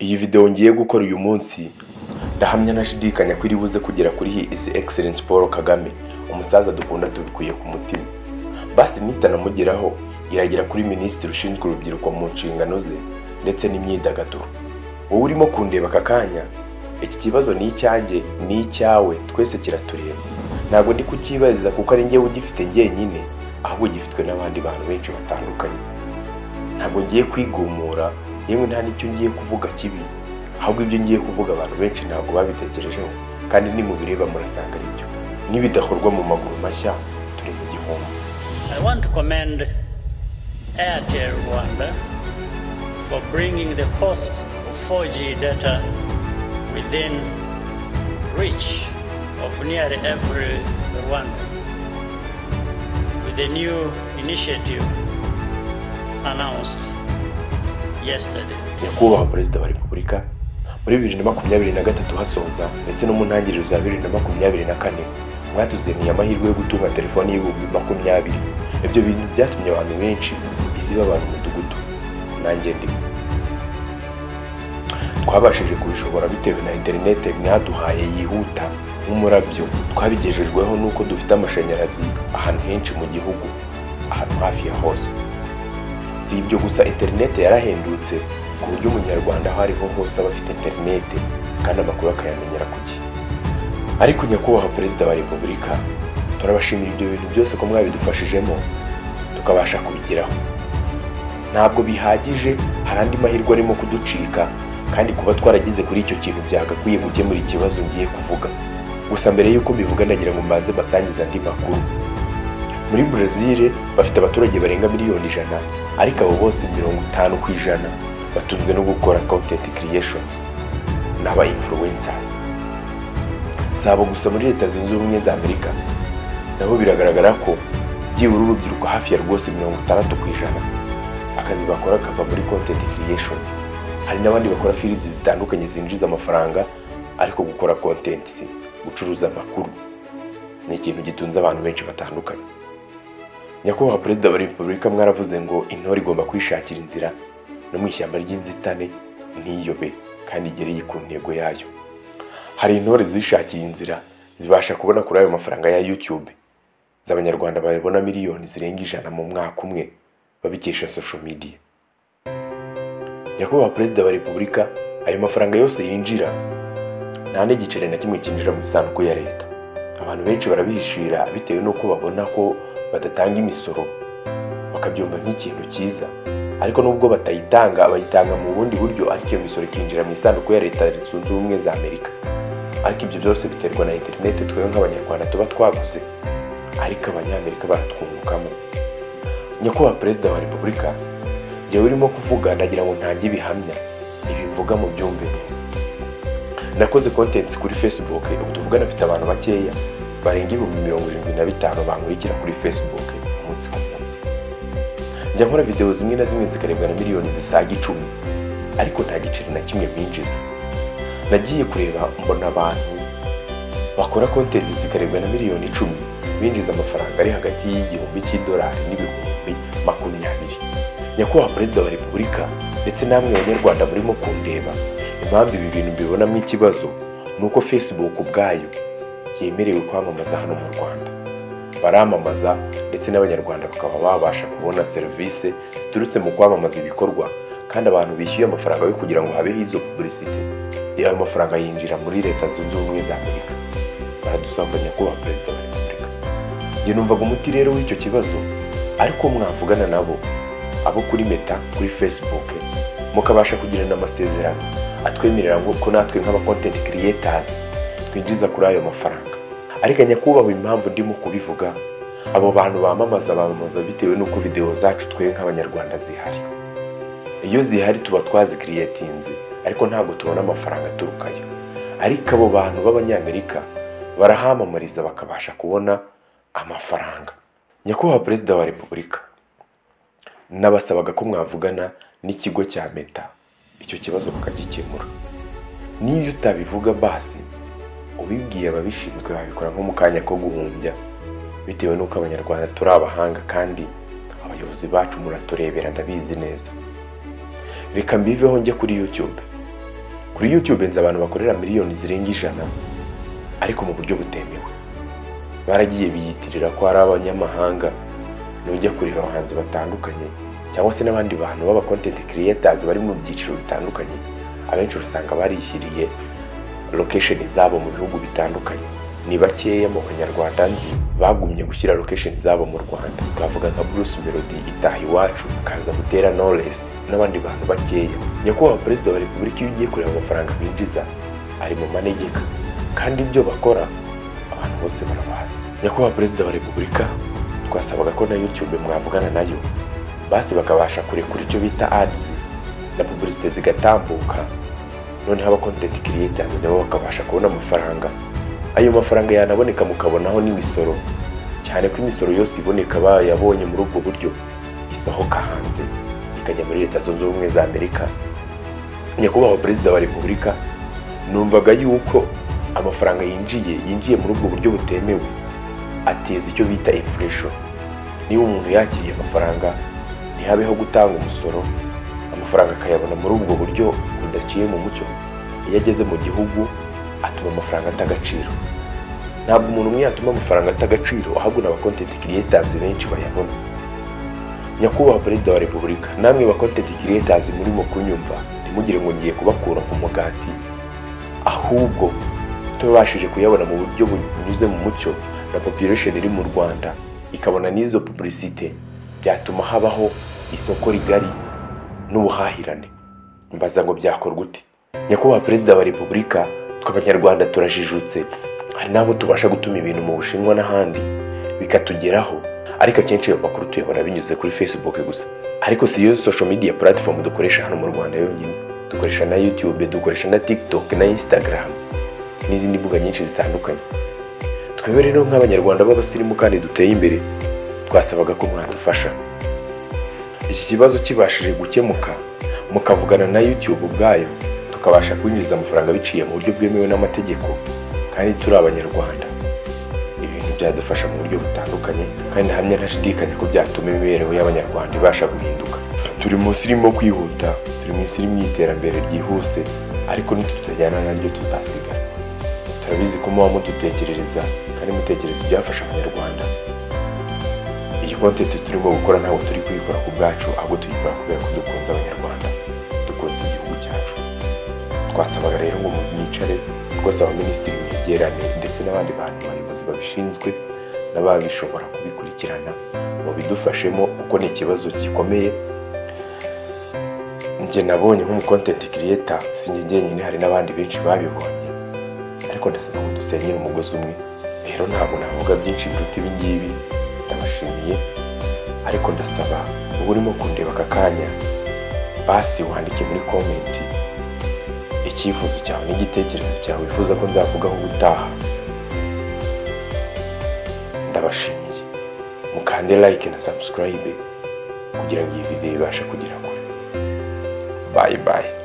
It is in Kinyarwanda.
Iyi video ngiye gukora uyu munsi ndahamya nashidikanya ko iri buze kugera kuri His Excellence Paul Kagame, umusaza dukunda tubikuye ku mutima. Basi nitanamugeraho iragera kuri Minisitiri ushinzwe urubyiruko mu nshingano ze ndetse n'imyidagaduro. Wowe urimo kundeba aka kanya, iki kibazo ni icyanjye ni icyawe, twese kiratureba. Ntabwo ndi kukibaziza kuko ari njyewe ugifite njyenyine, ahubwo gifitwe n'abandi bantu benshi batandukanye. Ntabwo ngiye kwigumura, yewe nta nicyo ngiye kuvuga kibi, ahubwo ibyo ngiye kuvuga abantu benshi ntabwo babitekerejeho, kandi nimubireba murasanga ari byo. Nibidakorwa mu maguru mashya turi mu gihombo. I want to commend Airtel Rwanda for bringing the cost of 4G data within reach of nearly every Rwandan, with a new initiative announced yesterday. Nyakubahwa Perezida wa Repubulika, muri 2023 hasoza ndetse no mu ntangiriro za 2024 mwatuzaniye amahirwe yo gutunga telefoni y'ibihumbi 20. Ibyo bintu byatumye abantu benshi isiba abantu mudugudu, nanjye ndimo. Twabashije kubishobora bitewe na internet mwaduhaye yihuta nk'umurabyo. Twabigejejweho nuko dufite amashanyarazi ahantu henshi mu gihugu, ahantu hafi ya hose. Si ibyo gusa, internet yarahendutse ku buryo umunyarwanda aho ariho hose aba afite internet kandi amakuru akayamenyera ku gihe. Ariko Nyakubahwa Perezida wa Repubulika, turabashimira ibyo bintu byose ko mwabidufashijemo tukabasha kubigeraho. Ntabwo bihagije, hari andi mahirwe arimo kuducika, kandi kuba twaragize kuri icyo kintu byagakwiye gukemura ikibazo ngiye kuvuga. Gusa mbere yuko mbivuga ndagira ngo mbanze basangiza andi makuru. Muri Brazil bafite abaturage barenga miliyoni 100, ariko abo bose 50% batunzwe no gukora content creations n'aba influencers. Sabo gusa muri Leta Zunze Ubumwe za Amerika nabo biragaragara ko byibura urubyiruko hafi ya rwose 60% akazi bakora kava muri content creation. Hari n'abandi bakora fields zitandukanye zinjiza amafaranga, ariko gukora content gucuruza amakuru ni ikintu gitunze abantu benshi batandukanye. Nyakubahwa Perezida wa Repubulika, mwaravuze ngo intore igomba kwishakira inzira no mu ishyamba ry'inzitane ntiyobe kandi igereye ku ntego yayo. Hari intore zishakiye inzira zibasha kubona kuri ayo mafaranga ya YouTube z'abanyarwanda babona miliyoni zirenga 100 mu mwaka umwe babikesha social media. Nyakubahwa Perezida wa Repubulika, ayo mafaranga yose yinjira nta n'igiceri na kimwe kinjira mu isanduku ya leta. Abantu benshi barabihishira bitewe nuko babona ko badatanga imisoro, bakabyumva nk'ikintu cyiza, ariko nubwo batayitanga bayitanga mu bundi buryo, ariko iyo misoro ikinjira mu isanduku ya Leta Zunze Ubumwe za Amerika. Ariko ibyo byose biterwa na internet twebwe nk'abanyarwanda tuba twaguze, ariko abanyamerika baratwungukamo. Nyakubahwa Perezida wa Repubulika, jyewe urimo kuvuga ndagira ngo ntange ibihamya, ibi mvuga mu byumve neza. Nakoze contents kuri Facebook, ubu tuvugana afite abantu bakeya barenga 75,000 bankurikira kuri Facebook umunsi ku munsi. Njya nkora video zimwe na zimwe zikarebwa na miliyoni zisaga 10, ariko nta giceri na kimwe binjiza. Nagiye kureba mbona abantu bakora content zikarebwa na miliyoni 10 binjiza amafaranga ari hagati $1,000 n'ibihumbi 20. Nyakubahwa Perezida wa Repubulika ndetse namwe abanyarwanda murimo kundeba, impamvu ibi bintu mbibonamo ikibazo nuko Facebook ubwayo yemerewe kwamamaza hano mu Rwanda. Baramamaza ndetse n'abanyarwanda bakaba babasha kubona service ziturutse mu kwamamaza ibikorwa, kandi abantu bishyuye amafaranga yo kugira ngo habeho izo publicity. Ayo mafaranga yinjira muri Leta Zunze Ubumwe za Amerika. Baradusanga Nyakubahwa Perezida wa Repubulika. Njye numvaga umuti rero w'icyo kibazo, ariko mwavugana nabo abo kuri Meta, kuri Facebook, mukabasha kugirana amasezerano atwemerera ngo ko natwe nk'aba content creators twinjiza kuri ayo mafaranga. Ariko Nyakubahwa, impamvu ndimo kubivuga, abo bantu bamamaza bitewe nuko video zacu twe nk'abanyarwanda zihari. Iyo zihari tuba twazicreatinze, ariko ntabwo tubona amafaranga aturukayo. Ariko abo bantu b'abanyamerika barahamamariza bakabasha kubona amafaranga. Nyakubahwa Perezida wa Repubulika, nabasabaga ko mwavugana n'ikigo cya Meta icyo kibazo bakagikemura. Niyo utabivuga basi ubibwiye ababishinzwe babikora nko mu kanya ko guhumbya, bitewe nuko abanyarwanda turi abahanga kandi abayobozi bacu muraturebera ndabizi neza. Reka mbiveho njye kuri YouTube kuri YouTube nzi abantu bakorera miliyoni zirenga 100 ariko mu buryo butemewe. Baragiye biyitirira ko ari abanyamahanga, nujya kureba abahanzi batandukanye cyangwa se n'abandi bantu baba content creators bari mu byiciro bitandukanye, abenshi urasanga barishyiriye location zabo mu bihugu bitandukanye. Ni bakeya mu Banyarwanda nzi bagumye gushyira location zabo mu Rwanda. Twavuga nka Bruce Melody itaha iwacu, kaza Butera Knowless n'abandi bantu bakeya. Nyakubahwa Perezida wa Repubulika iyo ugiye kureba amafaranga binjiza ari mu manegeka, kandi ibyo bakora abantu bose barabazi. Nyakubahwa Perezida wa Repubulika, twasabaga ko na YouTube mwavugana nayo basi bakabasha kurekura icyo bita ads na publicité zigatambuka, noneho aba content creators nabo bakabasha kubona amafaranga. Ayo mafaranga yanaboneka mukabonaho n'imisoro, cyane ko imisoro yose iboneka bayabonye muri ubwo buryo isohoka hanze ikajya muri Leta Zunze Ubumwe za Amerika. Nyakubahwa Perezida wa Repubulika, numvaga yuko amafaranga yinjiye muri ubwo buryo butemewe ateza icyo bita inflation. Niba umuntu yakiriye amafaranga ntihabeho gutanga umusoro, amafaranga akayabona muri ubwo buryo budaciye mu mucyo, iyo ageze mu gihugu atuma amafaranga atagaciro. Ntabwo umuntu umwe yatuma amafaranga atagaciro, ahubwo n'aba content creators benshi bayabona. Nyakubahwa Perezida wa Repubulika, namwe ba content creators murimo kunyumva, ntimugire ngo ngiye kubakura ku mugati, ahubwo tubashije kuyabona mu buryo bunyuze mu mucyo na population iri mu Rwanda ikabona n'izo publicité, byatuma habaho isoko rigari n'ubuhahirane. Mbaza ngo byakorwa gute? Nyakubahwa Perezida wa Repubulika, tw'Abanyarwanda turajijutse, hari nabo tubasha gutuma ibintu mu Bushinwa n'ahandi bikatugeraho, ariko akenshi ayo makuru tuyabona binyuze kuri Facebook gusa. Ariko si yo social media platform dukoresha hano mu Rwanda yonyine, dukoresha na YouTube, dukoresha na TikTok na Instagram n'izindi mbuga nyinshi zitandukanye. Twebwe rero nk'Abanyarwanda b'abasirimu kandi duteye imbere, twasabaga ko mwadufasha iki kibazo kibashije gukemuka, mukavugana na YouTube ubwayo, tukabasha kwinjiza amafaranga biciye mu buryo bwemewe n'amategeko, kandi turi Abanyarwanda. Ibintu byadufasha mu buryo butandukanye, kandi hamwe ntashidikanya ko byatuma imibereho y'Abanyarwanda ibasha guhinduka. Turi munsi irimo kwihuta, turi munsi irimo iterambere ryihuse, ariko nitutajyana naryo tuzasigara. Turabizi ko muba mudutekerereza kandi mutekereza ibyafasha Abanyarwanda. Iyi content turimo gukora ntabwo turi kuyikora ku bwacu, ahubwo tuyikora kubera ko dukunze Abanyarwanda, dukunze igihugu cyacu. Twasabaga rero ngo mwicare rwose abaminisitiri mwegerane ndetse n'abandi bantu bayobozi babishinzwe n'ababishobora kubikurikirana ngo bidufashemo, kuko ni ikibazo gikomeye. Njye nabonye nk'umu content creator, sinjye njyenyine, hari n'abandi benshi babibonye, ariko ndasaba ngo dusenyere umugozi umwe. Rero ntabwo navuga byinshi biruta ibi ngibi, ndabashimiye, ariko ndasaba uba urimo kundeba aka kanya, basi wandike muri comment icyifuzo cyawe n'igitekerezo cyawe wifuza ko nzavugaho ubutaha. Ndabashimiye, mukande like na subscribe kugira ngo iyi video ibashe kugera kure. Bye bye.